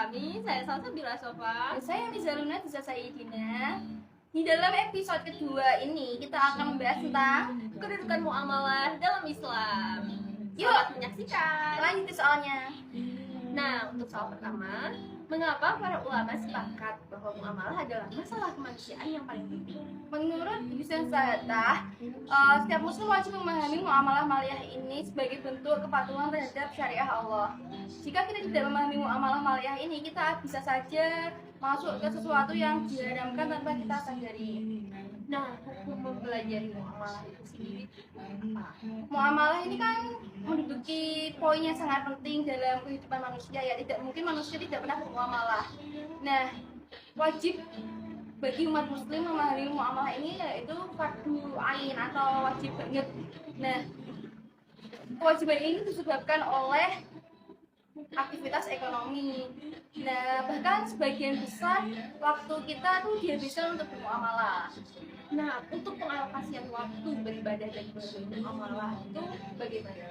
kami, saya Salsabila Sofa. Saya Mizaluna Tisa Sayyidina. Di dalam episode kedua ini kita akan membahas tentang Kedudukan muamalah dalam Islam. Yuk. Selamat menyaksikan. lanjut soalnya. Nah, untuk soal pertama, mengapa para ulama sepakat bahwa muamalah adalah masalah kemanusiaan yang paling penting? Menurut Yusuf Sahatah, setiap muslim wajib memahami muamalah maliyah ini sebagai bentuk kepatuhan terhadap syariah Allah. Jika kita tidak memahami muamalah maliyah ini, kita bisa saja masuk ke sesuatu yang diharamkan tanpa kita sadari. Nah, hukum mempelajari muamalah itu sendiri apa? Muamalah ini kan menduduki poin yang sangat penting dalam kehidupan manusia ya. Tidak mungkin manusia tidak pernah bermuamalah. Nah, wajib bagi umat muslim memahami muamalah ini yaitu fardu ain atau wajib banget. Nah, kewajiban ini disebabkan oleh aktivitas ekonomi. Nah, bahkan sebagian besar waktu kita tuh dihabiskan untuk bermuamalah. Nah, untuk pengalokasian waktu beribadah dan bermuamalah itu bagaimana?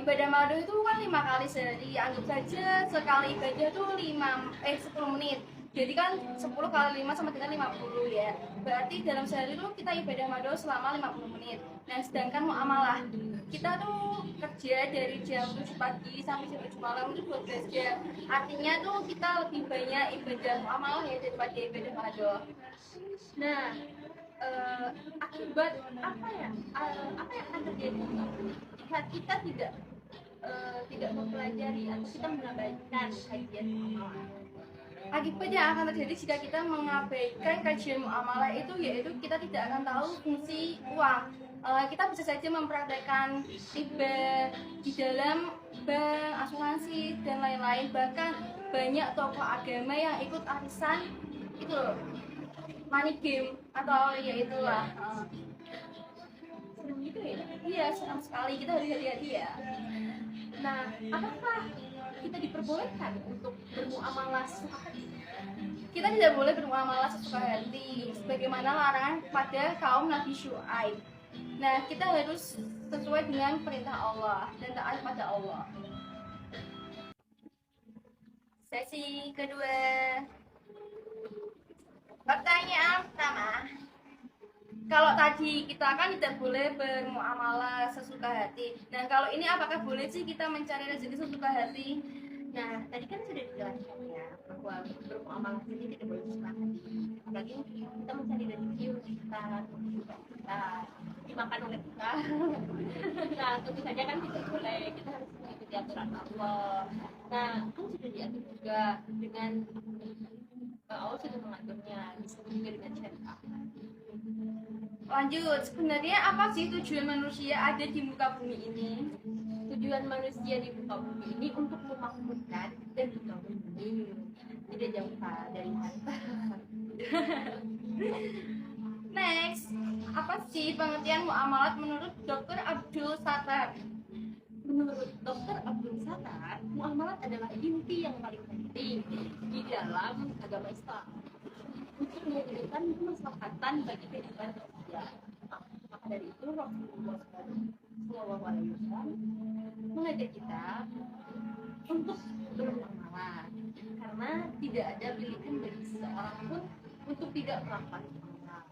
Ibadah madu itu kan 5 kali sehari. Anggap saja sekali ibadah tuh 10 menit. Jadi kan 10 kali 5 sama dengan 50 ya. Berarti dalam sehari itu kita ibadah madu selama 50 menit. Nah, sedangkan muamalah kita tuh kerja dari jam 7 pagi sampai jam 7 malam itu 12 jam. Artinya tuh kita lebih banyak ibadah muamalah ya daripada ibadah madu. Nah, akibat apa yang akan terjadi jika kita tidak mempelajari atau kita mengabaikan kajian muamalah? Akibat yang akan terjadi jika kita mengabaikan kajian muamalah itu yaitu kita tidak akan tahu fungsi uang. Kita bisa saja mempraktekkan riba di dalam bank, asuransi dan lain-lain. Bahkan banyak tokoh agama yang ikut arisan itu loh, money game atau ya itulah. Serem gitu ya? Iya, senang sekali, kita harus hati-hati ya. Nah, apakah kita diperbolehkan untuk bermuamalah sesuka hati? Kita tidak boleh bermuamalah sesuka hati sebagaimana larangan pada kaum Nabi Syuaib. Nah, kita harus sesuai dengan perintah Allah dan taat pada Allah. Sesi kedua. Pertanyaan pertama. Kalau tadi kita kan tidak boleh bermuamalah sesuka hati. Nah, kalau ini apakah boleh sih kita mencari rezeki sesuka hati? Nah, tadi kan sudah dijelaskan ya bahwa bermuamalah ini tidak boleh sesuka hati. Apalagi kita mencari rezeki untuk kita dimakan oleh kita. Nah, tentu saja kan tidak boleh. Kita harus mengikuti aturan Allah. Nah, kan sudah diatur juga dengan Allah sudah mengaturnya, disebut juga dengan syariah. Lanjut, sebenarnya apa sih tujuan manusia ada di muka bumi ini? Tujuan manusia di muka bumi ini untuk memakmurkan dan membangun, tidak jauh dari harta. Next, apa sih pengertian muamalat menurut Dr. Abdul Sattar? Menurut Dr. Abdul Sattar, muamalat adalah inti yang paling penting di dalam agama Islam untuk mewujudkan kemaslahatan bagi kehidupan manusia. Maka dari itu Rasulullah SAW mengajak kita untuk bermuamalah karena tidak ada pilihan bagi seseorang pun untuk tidak melakukan muamalah.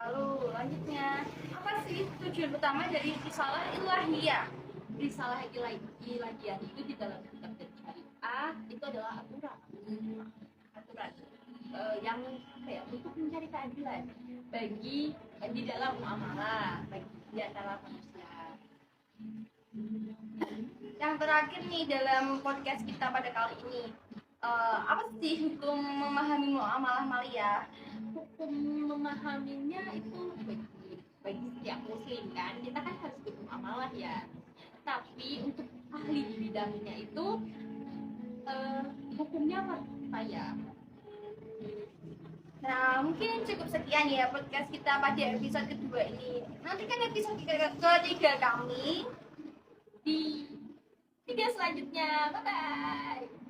Lalu lanjutnya, apa sih tujuan utama dari risalah ilahiyah? Risalah ilahiyah itu di dalam kitab dan syariah itu adalah aturan yang kayak untuk mencari keadilan bagi di dalam muamalah bagi di antara manusia. Yang terakhir nih dalam podcast kita pada kali ini, apa sih hukum memahami muamalah maliyah? Hukum memahaminya itu bagi setiap muslim kan, kita kan harus bermuamalah ya. Tapi untuk ahli di bidangnya itu hukumnya saya. Nah, mungkin cukup sekian ya podcast kita pada episode kedua ini. Nantikan episode ketiga kami Di video selanjutnya. Bye bye.